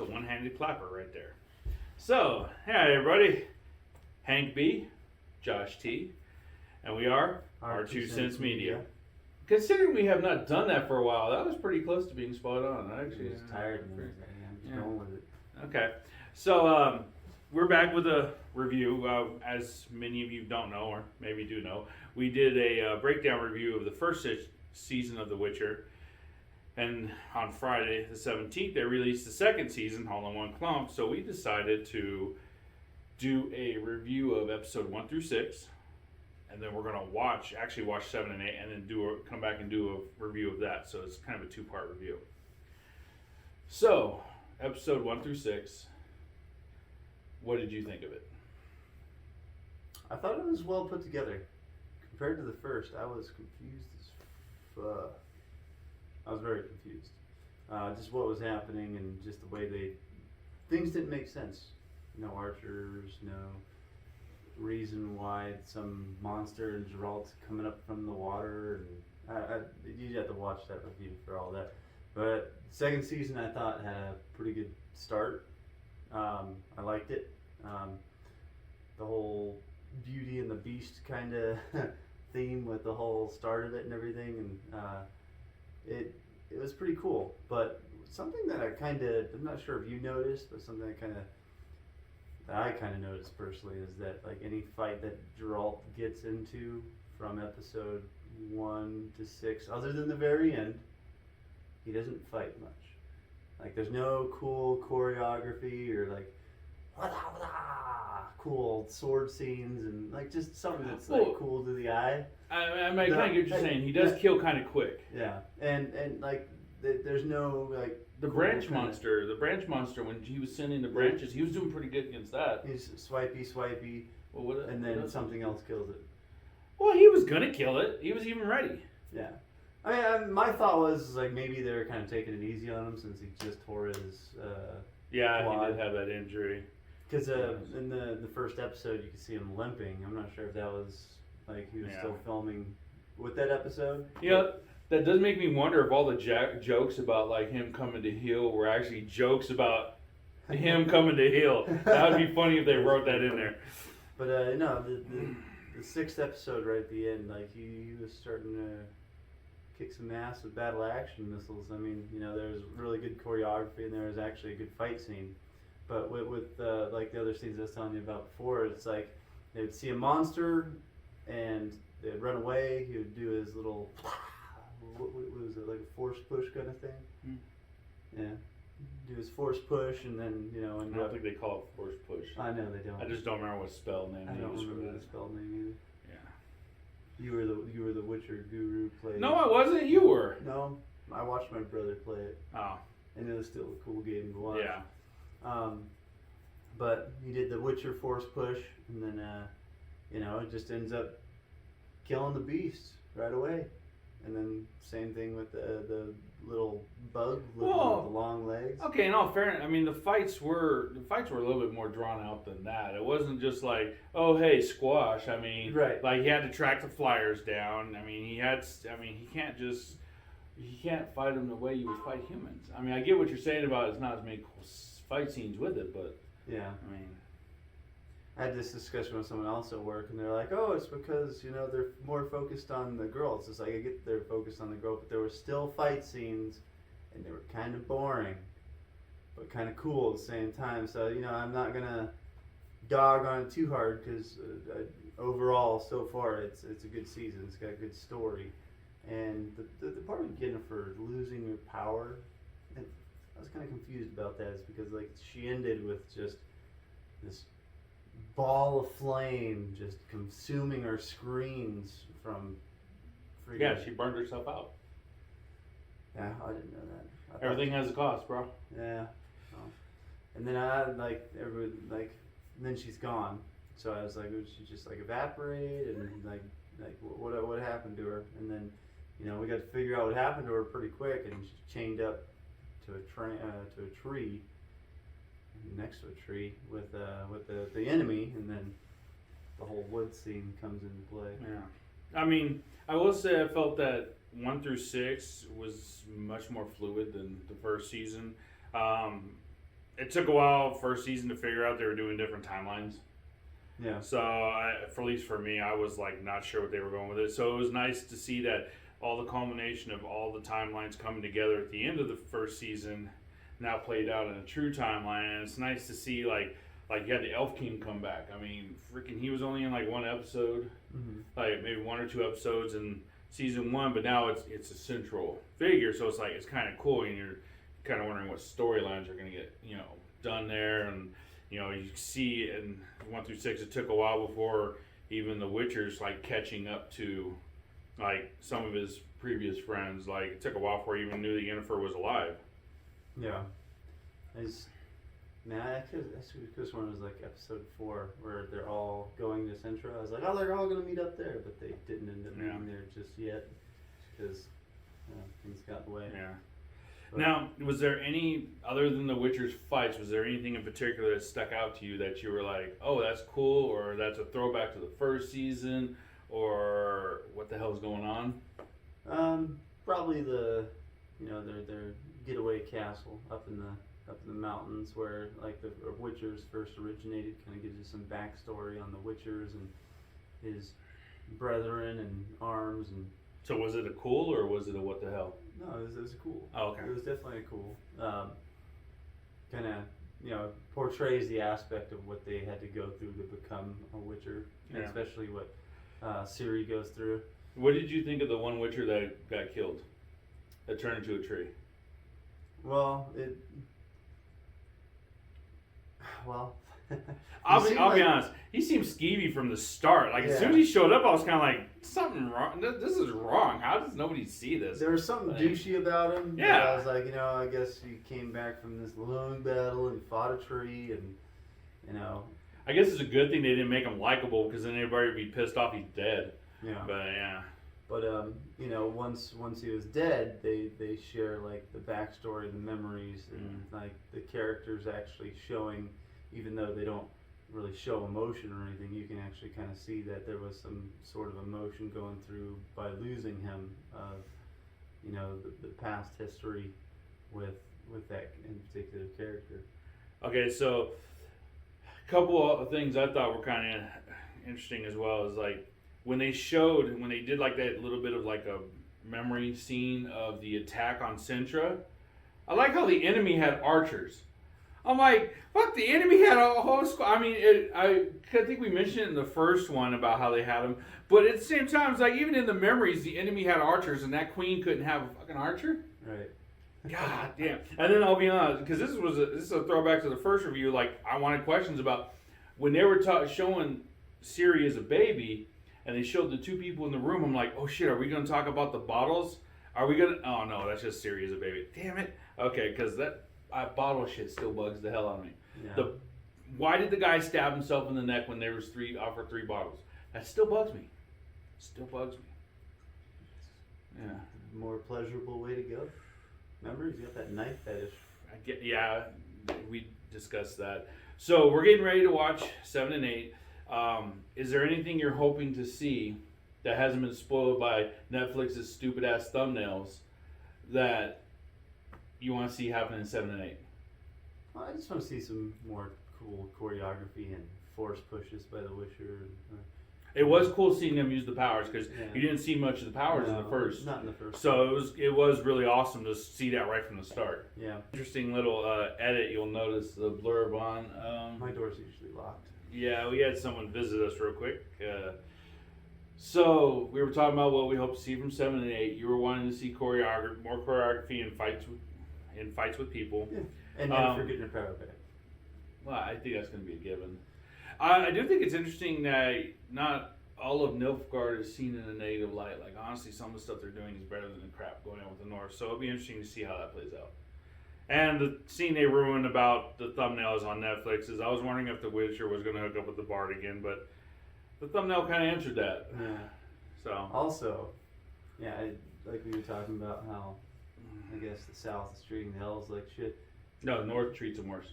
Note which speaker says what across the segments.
Speaker 1: It's a one-handed clapper right there. So, hey everybody, Hank B, Josh T, and we are R2Cents Media. Considering we have not done that for a while, that was pretty close to being spot on. I actually
Speaker 2: was tired and I'm just going with it.
Speaker 1: Okay, so we're back with a review. As many of you don't know, or maybe do know, we did a breakdown review of the first season of The Witcher. And on Friday the 17th, they released the second season all in one clump. So we decided to do a review of episode 1 through 6. And then we're going to watch 7 and 8, and then come back and do a review of that. So it's kind of a two-part review. So, episode 1 through 6, what did you think of it?
Speaker 2: I thought it was well put together. Compared to the first, I was confused as fuck. I was very confused. Just what was happening and just the way things didn't make sense. No archers, no reason why some monster in Geralt's coming up from the water. And you have to watch that review for all that. But second season I thought had a pretty good start. I liked it. The whole Beauty and the Beast kind of theme with the whole start of it and everything, and it was pretty cool. But something that I'm not sure if you noticed, but something that I kind of noticed personally is that like any fight that Geralt gets into from episode 1 to 6, other than the very end, he doesn't fight much. Like there's no cool choreography or like cool sword scenes and like just something that's like cool to the eye.
Speaker 1: I kind of get what you're saying. He does kill kind of quick.
Speaker 2: Yeah, and like there's no like
Speaker 1: the branch monster. The branch monster, when he was sending the branches, he was doing pretty good against that.
Speaker 2: He's swipey, and then something else kills it.
Speaker 1: Well, he was gonna kill it. He was even ready.
Speaker 2: Yeah. I mean, my thought was like maybe they were kind of taking it easy on him since he just tore his quad.
Speaker 1: He did have that injury.
Speaker 2: Because in the first episode, you could see him limping. I'm not sure if that was like he was still filming with that episode.
Speaker 1: Yeah, that does make me wonder if all the jokes about like him coming to heel were actually jokes about him coming to heel. That would be funny if they wrote that in there.
Speaker 2: But no, the sixth episode right at the end, like he was starting to kick some ass with battle action missiles. I mean, there was really good choreography and there was actually a good fight scene. But with like the other scenes I was telling you about before, it's like they would see a monster and they'd run away. He would do his little, what was it, like a force push kind of thing?
Speaker 1: Mm.
Speaker 2: Yeah. Do his force push and then,
Speaker 1: I don't think they call it force push.
Speaker 2: I know they don't.
Speaker 1: I just don't remember what spell name they used for that.
Speaker 2: I don't remember the spell name either.
Speaker 1: Yeah.
Speaker 2: You were the Witcher guru player.
Speaker 1: No, I wasn't. You were.
Speaker 2: No, I watched my brother play it.
Speaker 1: Oh.
Speaker 2: And it was still a cool game to watch.
Speaker 1: Yeah.
Speaker 2: But he did the Witcher force push, and then it just ends up killing the beast right away. And then same thing with the little bug with the long legs.
Speaker 1: Okay, in all fairness, I mean the fights were a little bit more drawn out than that. It wasn't just like, oh hey, squash. I mean,
Speaker 2: right.
Speaker 1: Like he had to track the flyers down. I mean, he can't fight them the way you would fight humans. I mean, I get what you're saying about it's not as many cool fight scenes with it, but
Speaker 2: yeah.
Speaker 1: I mean,
Speaker 2: I had this discussion with someone else at work, and they're like, "Oh, it's because they're more focused on the girl." It's just like I get they're focused on the girl, but there were still fight scenes, and they were kind of boring, but kind of cool at the same time. So I'm not gonna dog on it too hard because overall, so far, it's a good season. It's got a good story, and the part with Yennefer losing her power, and I was kind of confused about that. Is because like she ended with just this ball of flame just consuming our screens from freaking...
Speaker 1: Yeah, she burned herself out.
Speaker 2: Yeah, I didn't know that.
Speaker 1: Everything has a cost, bro.
Speaker 2: Yeah. Oh. And then then she's gone. So I was like, would she just like evaporate? And like what happened to her? And then, we got to figure out what happened to her pretty quick, and she chained up to a tree. Next to a tree with the enemy, and then the whole wood scene comes into play.
Speaker 1: Yeah, I mean, I will say I felt that 1 through 6 was much more fluid than the first season. it took a while first season to figure out they were doing different timelines.
Speaker 2: Yeah.
Speaker 1: So, for at least for me, I was like not sure what they were going with it. So it was nice to see that all the culmination of all the timelines coming together at the end of the first season now played out in a true timeline. And it's nice to see like you had the Elf King come back. I mean, freaking, he was only in like one episode, like maybe 1 or 2 episodes in season 1, but now it's a central figure. So it's like it's kind of cool, and you're kind of wondering what storylines are going to get done there. And you see in 1 through 6, it took a while before even the Witcher's like catching up to like some of his previous friends. Like it took a while before he even knew that Yennefer was alive.
Speaker 2: Yeah. I could have sworn it was like episode 4 where they're all going to Central. I was like, oh, they're all going to meet up there, but they didn't end up meeting there just yet because things got in the way.
Speaker 1: Yeah.
Speaker 2: But
Speaker 1: Now, was there any, other than the Witcher's fights, was there anything in particular that stuck out to you that you were like, oh, that's cool, or that's a throwback to the first season, or what the hell's going on?
Speaker 2: Probably their getaway castle up in the mountains where like the Witchers first originated. Kind of gives you some backstory on the Witchers and his brethren and arms and.
Speaker 1: So was it a cool, or was it a what the hell?
Speaker 2: No, it was cool.
Speaker 1: Oh, okay.
Speaker 2: It was definitely cool. Kind of portrays the aspect of what they had to go through to become a Witcher, and especially what Ciri goes through.
Speaker 1: What did you think of the one Witcher that got killed, that turned into a tree?
Speaker 2: Well,
Speaker 1: I'll be honest. He seemed skeevy from the start. Like as soon as he showed up, I was kind of like, something wrong. This is wrong. How does nobody see this?
Speaker 2: There was something douchey about him.
Speaker 1: Yeah.
Speaker 2: I was like, I guess he came back from this long battle and fought a tree, and
Speaker 1: I guess it's a good thing they didn't make him likable, because then everybody would be pissed off he's dead.
Speaker 2: Yeah.
Speaker 1: But yeah.
Speaker 2: But once he was dead, they share like the backstory, the memories, and like the characters actually showing, even though they don't really show emotion or anything, you can actually kind of see that there was some sort of emotion going through by losing him. The past history with that in particular character.
Speaker 1: Okay, so a couple of things I thought were kind of interesting as well is like when they did like that little bit of like a memory scene of the attack on Sintra. I like how the enemy had archers. I'm like, fuck, the enemy had a whole squad. I mean, I think we mentioned it in the first one about how they had them. But at the same time, it's like, even in the memories, the enemy had archers, and that queen couldn't have a fucking archer?
Speaker 2: Right.
Speaker 1: God damn. And then I'll be honest, because this is a throwback to the first review, like, I wanted questions about, when they were showing Ciri as a baby, and they showed the 2 people in the room, I'm like, oh shit, are we going to talk about the bottles? Are we going to, oh no, that's just Ciri as a baby. Damn it. Okay, because that bottle shit still bugs the hell out of me.
Speaker 2: Yeah.
Speaker 1: Why did the guy stab himself in the neck when there was offered 3 bottles? That still bugs me. Yeah.
Speaker 2: More pleasurable way to go. Remember, he's got that knife fetish.
Speaker 1: Yeah, we discussed that. So we're getting ready to watch 7 and 8. Is there anything you're hoping to see that hasn't been spoiled by Netflix's stupid ass thumbnails that you want to see happen in 7 and 8?
Speaker 2: Well, I just want to see some more cool choreography and force pushes by the Witcher.
Speaker 1: It was cool seeing them use the powers, because you didn't see much of the powers in the first.
Speaker 2: Not in the first.
Speaker 1: So it was really awesome to see that right from the start.
Speaker 2: Yeah.
Speaker 1: Interesting little edit. You'll notice the blurb on.
Speaker 2: My door's usually locked.
Speaker 1: Yeah, we had someone visit us real quick. So we were talking about what we hope to see from 7 and 8. You were wanting to see more choreography and fights with people.
Speaker 2: Yeah. And never forgetting your power back.
Speaker 1: Well, I think that's going to be a given. I do think it's interesting that not all of Nilfgaard is seen in a negative light. Like, honestly, some of the stuff they're doing is better than the crap going on with the North. So it'll be interesting to see how that plays out. And the scene they ruined about the thumbnails on Netflix is, I was wondering if The Witcher was going to hook up with the Bard again, but the thumbnail kind of answered that.
Speaker 2: Yeah.
Speaker 1: So.
Speaker 2: Also, like we were talking about how, I guess the South is treating the elves like shit.
Speaker 1: No, the North treats them worse.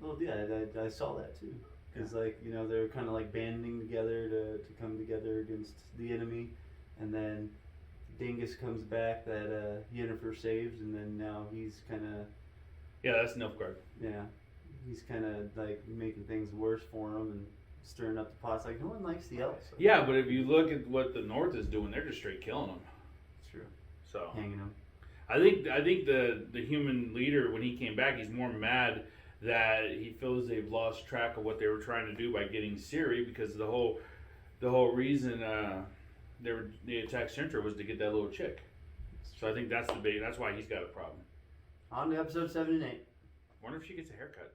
Speaker 2: Well, yeah, I saw that too. Because, they're kind of like banding together to come together against the enemy. And then Dingus comes back that Yennefer saves, and then now he's kind of...
Speaker 1: Yeah, that's Nilfgaard.
Speaker 2: Yeah. he's kind of like making things worse for him and stirring up the pots. Like, no one likes the elves.
Speaker 1: Yeah, but if you look at what the North is doing, they're just straight killing them.
Speaker 2: It's true.
Speaker 1: So
Speaker 2: Hanging him.
Speaker 1: I think the human leader, when he came back, he's more mad that he feels they've lost track of what they were trying to do by getting Siri, because the whole reason they attacked Sintra was to get that little chick. So I think that's why he's got a problem.
Speaker 2: On to episode 7 and 8.
Speaker 1: Wonder if she gets a haircut.